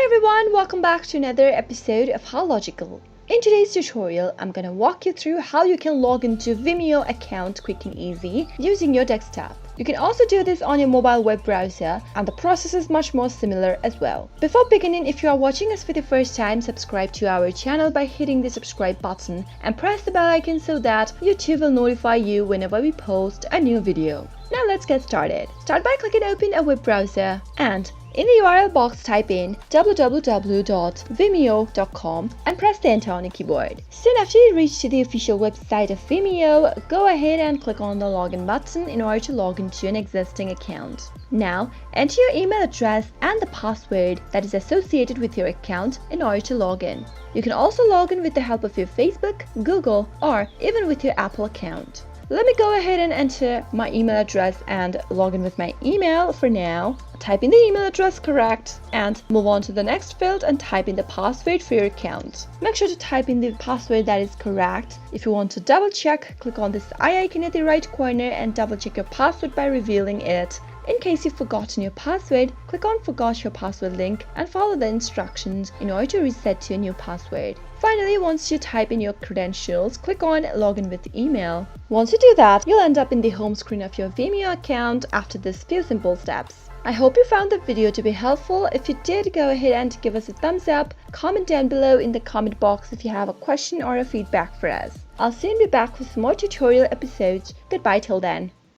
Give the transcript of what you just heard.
Hi everyone, welcome back to another episode of How Logical. In today's tutorial, I'm gonna walk you through how you can log into Vimeo account quick and easy using your desktop. You can also do this on your mobile web browser, and the process is much more similar as well. Before beginning, if you are watching us for the first time, subscribe to our channel by hitting the subscribe button and press the bell icon so that YouTube will notify you whenever we post a new video. Now let's get started. Start by clicking open a web browser and in the URL box type in www.vimeo.com and press the enter on the keyboard. Soon after you reach to the official website of Vimeo, go ahead and click on the login button in order to log into an existing account. Now enter your email address and the password that is associated with your account in order to log in. You can also log in with the help of your Facebook, Google, or even with your Apple account. Let me go ahead and enter my email address and log in with my email for now. Type in the email address correct and move on to the next field and type in the password for your account. Make sure to type in the password that is correct. If you want to double check, click on this eye icon at the right corner and double check your password by revealing it. In case you've forgotten your password, click on Forgot Your Password link and follow the instructions in order to reset to a new password. Finally, once you type in your credentials, click on Login with email. Once you do that, you'll end up in the home screen of your Vimeo account after these few simple steps. I hope you found the video to be helpful. If you did, go ahead and give us a thumbs up. Comment down below in the comment box if you have a question or a feedback for us. I'll soon be back with more tutorial episodes. Goodbye till then.